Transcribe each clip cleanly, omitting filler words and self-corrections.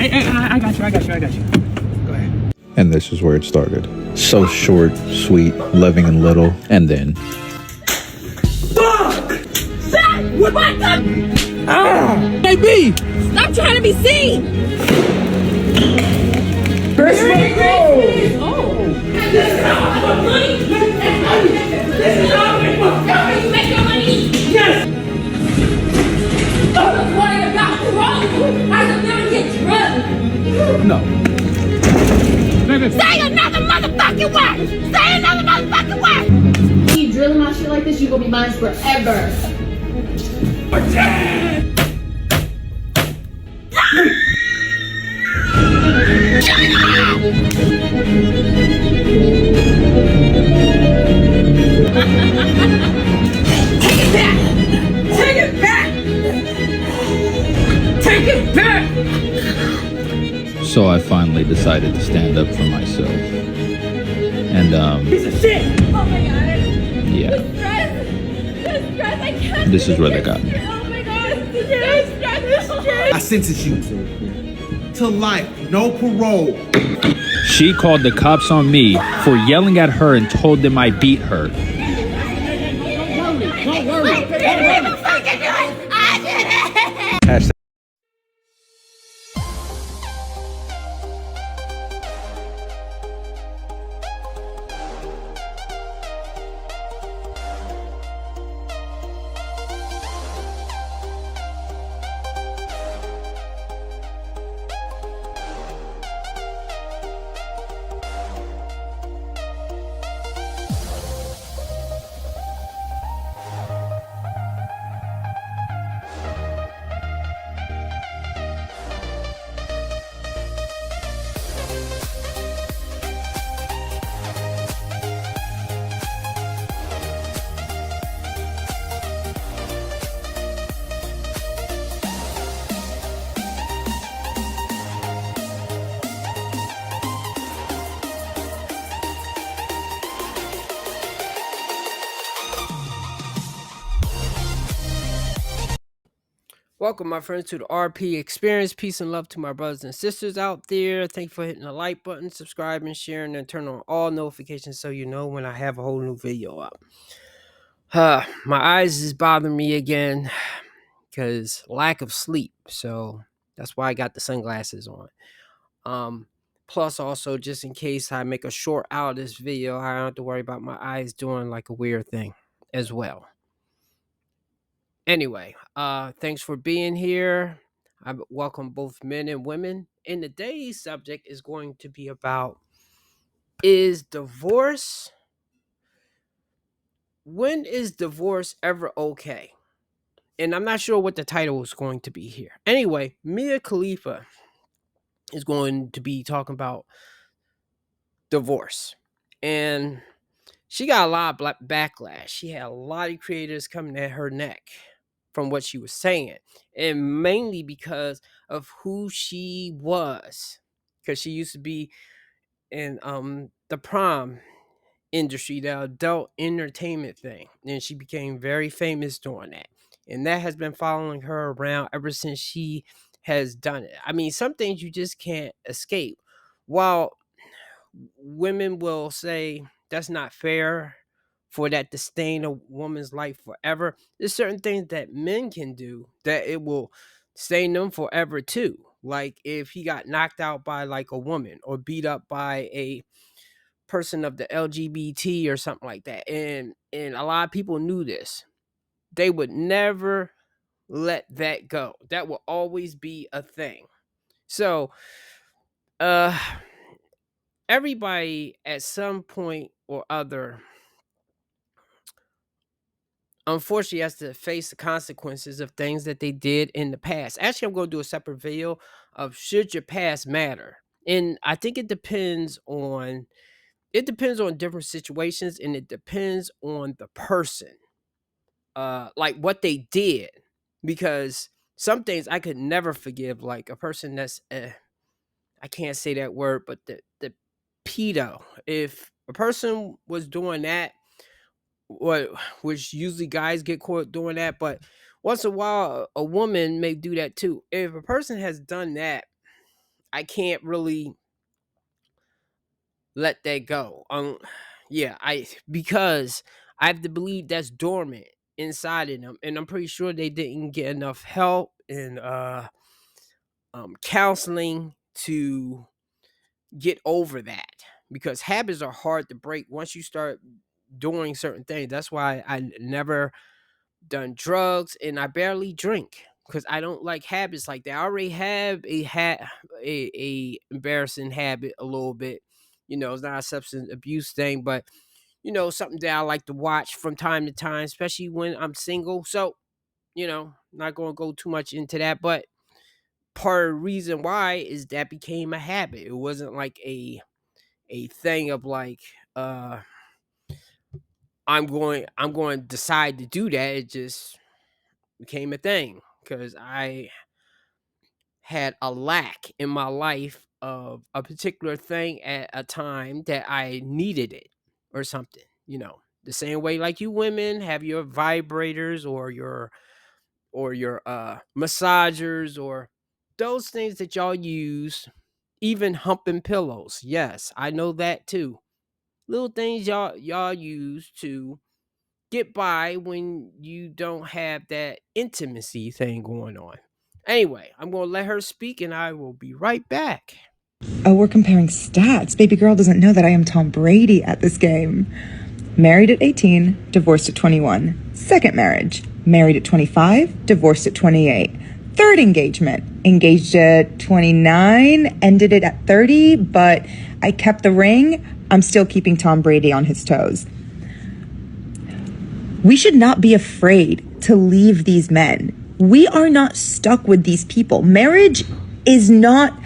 I got you. Go ahead. And this is where it started. So short, sweet, loving and little, and then... Fuck! Zach, what the? Baby! Stop trying to be seen! First go! Oh! This is how I make money! This is how I make money! How you make your money! Yes! I was worried about growth! I was gonna get drugged! No. Say another motherfucking word! Say another motherfucking word! You drilling my shit like this, you gonna be mine forever. Take it back! Take it back! So I finally decided to stand up for myself. And, Piece of shit! Oh my god. yeah. The stress, I can't. This is where they got me. Oh my god. The stress. I sentence you to life, no parole. She called the cops on me for yelling at her and told them I beat her. Hashtag. Welcome, my friends, to the RP Experience. Peace and love to my brothers and sisters out there. Thank you for hitting the like button, subscribing, sharing, and turn on all notifications so you know when I have a whole new video up. My eyes is bothering me again because lack of sleep. So that's why I got the sunglasses on. Plus, also, just in case I make a short out of this video, I don't have to worry about my eyes doing like a weird thing as well. Anyway, thanks for being here. I welcome both men and women. And today's subject is going to be about, is divorce, when is divorce ever okay? And I'm not sure what the title is going to be here. Anyway, Kalifa is going to be talking about divorce. And she got a lot of backlash. She had a lot of creators coming at her neck from what she was saying, and mainly because of who she was, because she used to be in the prom industry, the adult entertainment thing, and she became very famous doing that, and that has been following her around ever since she has done it. I mean, some things you just can't escape. While women will say that's not fair for that to stain a woman's life forever, there's certain things that men can do that it will stain them forever too. Like if he got knocked out by like a woman or beat up by a person of the LGBT or something like that, and a lot of people knew this, they would never let that go. That will always be a thing. So everybody at some point or other unfortunately has to face the consequences of things that they did in the past. Actually, I'm going to do a separate video of should your past matter. And I think it depends on different situations, and it depends on the person. Like what they did. Because some things I could never forgive, like a person that's I can't say that word, but the pedo. If a person was doing that, which usually guys get caught doing that, but once in a while a woman may do that too. If a person has done that, I can't really let that go. Yeah, I because I have to believe that's dormant inside of them, and I'm pretty sure they didn't get enough help and counseling to get over that, because habits are hard to break once you start doing certain things. That's why I never done drugs and I barely drink, because I don't like habits like that. I already have a embarrassing habit a little bit. It's not a substance abuse thing, but something that I like to watch from time to time, especially when I'm single. So, not going to go too much into that, but part of the reason why is that became a habit. It wasn't like a thing of like I'm going to decide to do that. It just became a thing because I had a lack in my life of a particular thing at a time that I needed it or something. The same way like you women have your vibrators or your massagers or those things that y'all use, even humping pillows. Yes, I know that too. Little things y'all use to get by when you don't have that intimacy thing going on. Anyway, I'm going to let her speak and I will be right back. Oh, we're comparing stats. Baby girl doesn't know that I am Tom Brady at this game. Married at 18, divorced at 21. Second marriage, married at 25, divorced at 28. Third engagement, engaged at 29, ended it at 30, but I kept the ring. I'm still keeping Tom Brady on his toes. We should not be afraid to leave these men. We are not stuck with these people. Marriage is not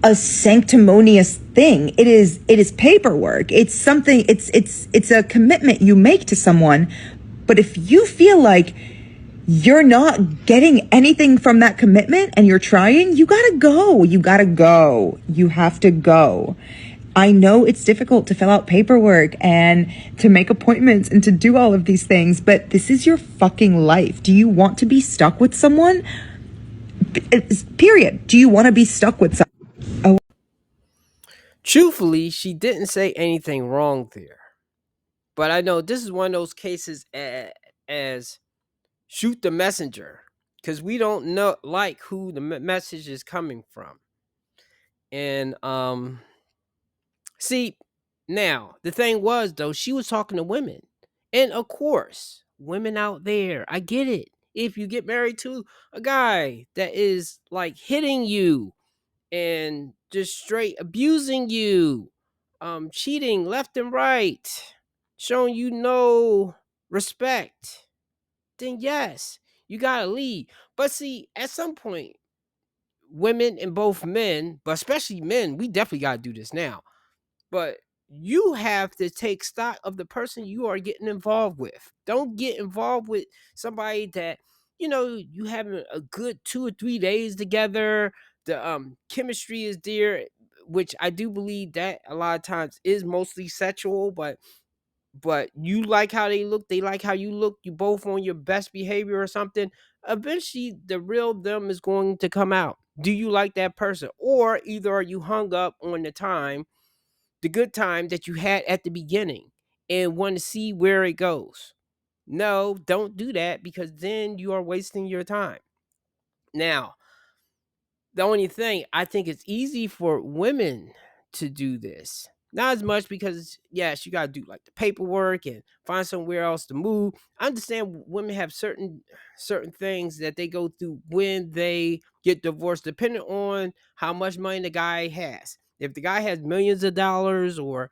a sanctimonious thing. It is paperwork. It's something, it's a commitment you make to someone. But if you feel like you're not getting anything from that commitment and you're trying, you gotta go. You gotta go. You have to go. I know it's difficult to fill out paperwork and to make appointments and to do all of these things, but this is your fucking life. Do you want to be stuck with someone? Period. Do you want to be stuck with someone? Truthfully, she didn't say anything wrong there. But I know this is one of those cases as shoot the messenger, because we don't know like who the message is coming from. And see, now the thing was though, she was talking to women. And of course, women out there, I get it. If you get married to a guy that is like hitting you and just straight abusing you, cheating left and right, showing you no respect, then yes, you gotta leave. But see, at some point, women and both men, but especially men, we definitely gotta do this now. But you have to take stock of the person you are getting involved with. Don't get involved with somebody that you having a good 2 or 3 days together. The chemistry is there, which I do believe that a lot of times is mostly sexual, but you like how they look, they like how you look, you both on your best behavior or something. Eventually the real them is going to come out. Do you like that person, or either are you hung up on the good time that you had at the beginning and want to see where it goes? No, don't do that, because then you are wasting your time. Now, the only thing, I think it's easy for women to do this. Not as much because yes, you gotta do like the paperwork and find somewhere else to move. I understand women have certain things that they go through when they get divorced, depending on how much money the guy has. If the guy has millions of dollars or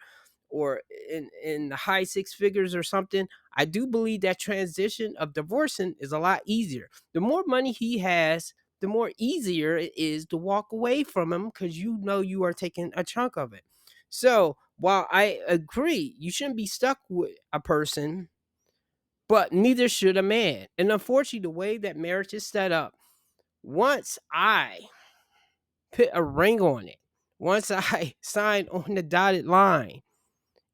in the high six figures or something, I do believe that transition of divorcing is a lot easier. The more money he has, the more easier it is to walk away from him, because you are taking a chunk of it. So while I agree you shouldn't be stuck with a person, but neither should a man. And unfortunately, the way that marriage is set up, once I put a ring on it, once I sign on the dotted line,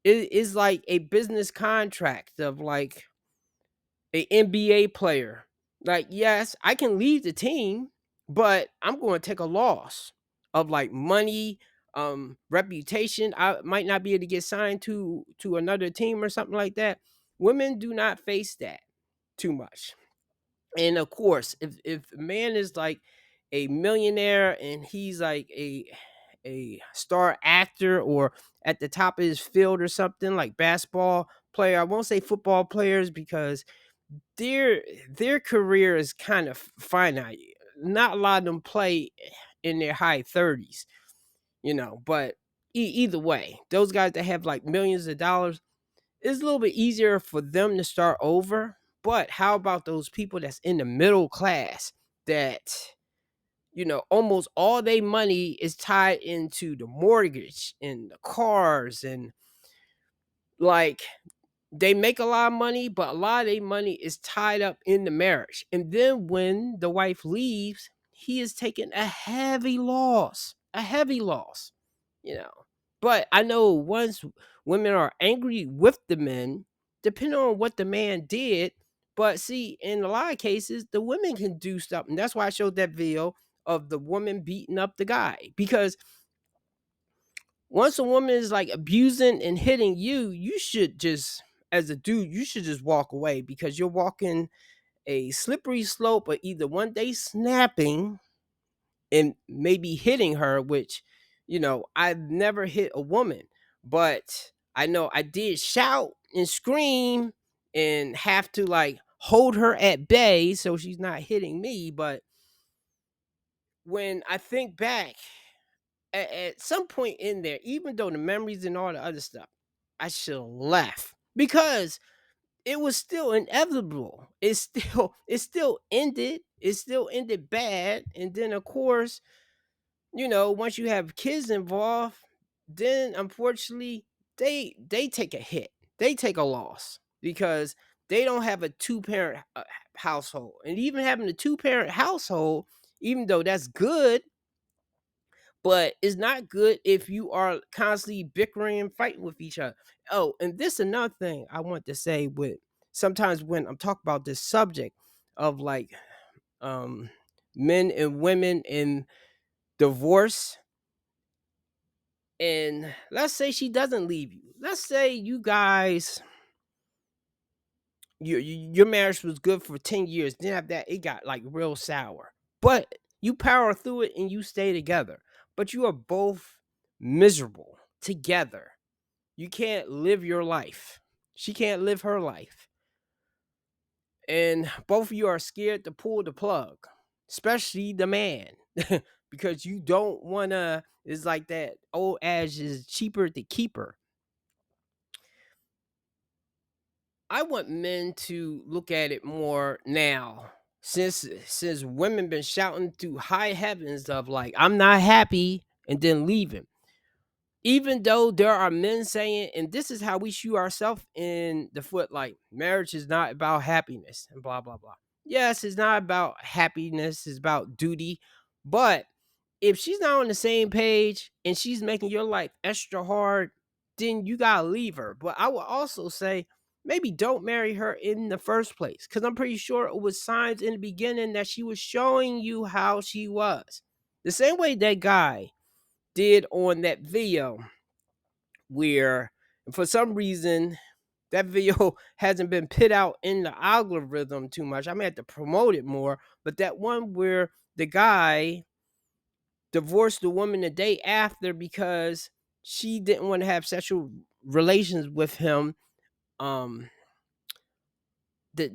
it is like a business contract of like a NBA player. Like, yes, I can leave the team, but I'm going to take a loss. of like money, reputation. I might not be able to get signed to another team or something like that. Women do not face that too much. And of course, if a man is like a millionaire and he's like a star actor or at the top of his field or something, like basketball player, I won't say football players because their their career is kind of finite. Not a lot of them play in their high 30s, but either way, those guys that have like millions of dollars, it's a little bit easier for them to start over. But how about those people that's in the middle class that, almost all their money is tied into the mortgage and the cars, and like they make a lot of money, but a lot of their money is tied up in the marriage. And then when the wife leaves, he is taking a heavy loss, you know. But I know once women are angry with the men, depending on what the man did. But see, in a lot of cases, the women can do something. That's why I showed that video of the woman beating up the guy. Because once a woman is like abusing and hitting you, you should just, as a dude, you should just walk away because you're walking a slippery slope of either one day snapping and maybe hitting her, which, I've never hit a woman, but I know I did shout and scream and have to like hold her at bay so she's not hitting me. But when I think back, at some point in there, even though the memories and all the other stuff, I should laugh because it was still inevitable. It still ended. It still ended bad. And then of course, once you have kids involved, then unfortunately they take a hit. They take a loss because they don't have a two-parent household. And even having a two-parent household, even though that's good, but it's not good if you are constantly bickering and fighting with each other. Oh, and this another thing I want to say with sometimes when I'm talking about this subject of like um men and women in divorce, and let's say she doesn't leave you. Let's say you guys your marriage was good for 10 years, then after that it got like real sour. But you power through it and you stay together. But you are both miserable together. You can't live your life. She can't live her life. And both of you are scared to pull the plug, especially the man, because you don't want to. It's like that old adage is cheaper to keep her. I want men to look at it more now, since women been shouting to high heavens of like I'm not happy and then leaving. Even though there are men saying, and this is how we shoot ourselves in the foot, like marriage is not about happiness and blah blah blah. Yes, it's not about happiness, it's about duty. But if she's not on the same page and she's making your life extra hard, then you gotta leave her. But I will also say maybe don't marry her in the first place. Cause I'm pretty sure it was signs in the beginning that she was showing you how she was. The same way that guy did on that video where for some reason that video hasn't been put out in the algorithm too much. I may have to promote it more, but that one where the guy divorced the woman the day after because she didn't want to have sexual relations with him um the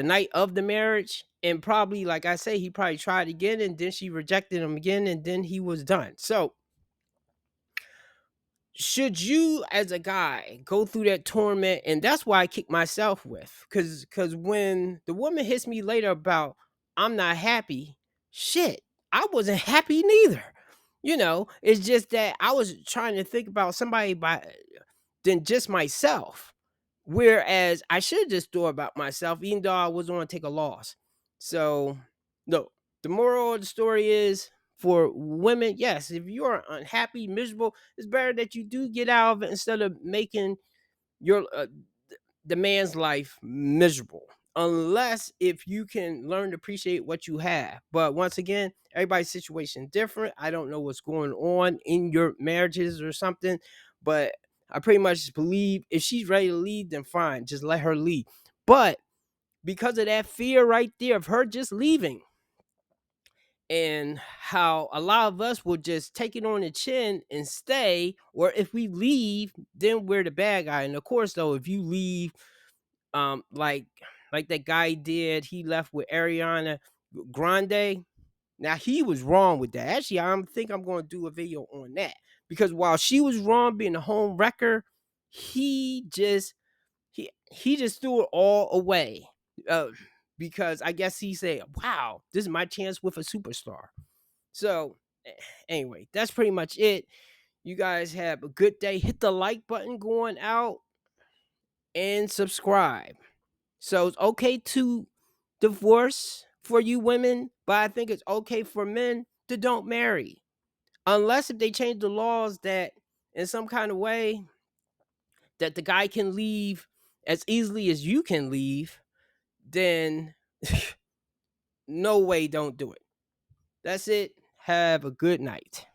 night of the marriage, and probably like I say he probably tried again and then she rejected him again and then he was done. So should you as a guy go through that torment? And that's why I kick myself with, because when the woman hits me later about I'm not happy, shit, I wasn't happy neither. It's just that I was trying to think about somebody than just myself, whereas I should just thought about myself even though I was going to take a loss. So no, the moral of the story is, for women, yes, if you are unhappy, miserable, it's better that you do get out of it instead of making your the man's life miserable. unless if you can learn to appreciate what you have. But once again, everybody's situation different. I don't know what's going on in your marriages or something, but I pretty much believe if she's ready to leave, then fine, just let her leave. But because of that fear right there of her just leaving, and how a lot of us will just take it on the chin and stay, or if we leave, then we're the bad guy. And of course, though, if you leave, like that guy did, he left with Ariana Grande. Now he was wrong with that. Actually, I think I'm going to do a video on that, because while she was wrong being a home wrecker, he just threw it all away. Because I guess he said, wow, this is my chance with a superstar. So anyway, that's pretty much it. You guys have a good day. Hit the like button going out and subscribe. So it's okay to divorce for you women, but I think it's okay for men to don't marry. Unless if they change the laws that in some kind of way that the guy can leave as easily as you can leave, then no way, don't do it. That's it. Have a good night.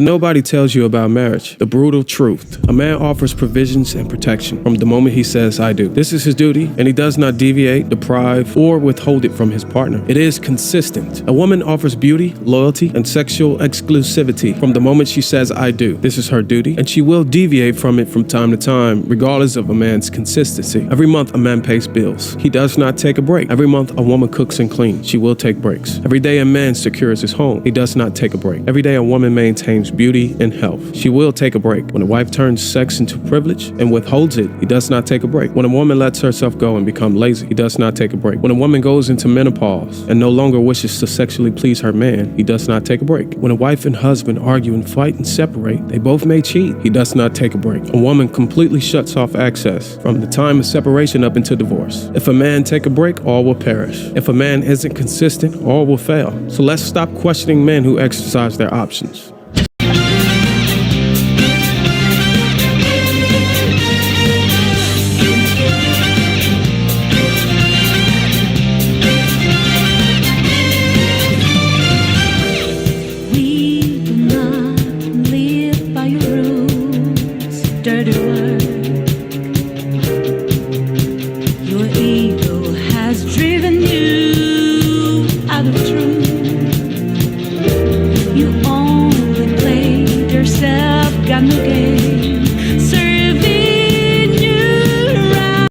Nobody tells you about marriage. The brutal truth. A man offers provisions and protection from the moment he says, I do. This is his duty, and he does not deviate, deprive, or withhold it from his partner. It is consistent. A woman offers beauty, loyalty, and sexual exclusivity from the moment she says, I do. This is her duty, and she will deviate from it from time to time, regardless of a man's consistency. Every month, a man pays bills. He does not take a break. Every month, a woman cooks and cleans. She will take breaks. Every day, a man secures his home. He does not take a break. Every day, a woman maintains beauty and health. She will take a break. When a wife turns sex into privilege and withholds it, he does not take a break. When a woman lets herself go and become lazy, he does not take a break. When a woman goes into menopause and no longer wishes to sexually please her man, he does not take a break. When a wife and husband argue and fight and separate, they both may cheat. He does not take a break. A woman completely shuts off access from the time of separation up into divorce. If a man take a break, all will perish. If a man isn't consistent, all will fail. So let's stop questioning men who exercise their options.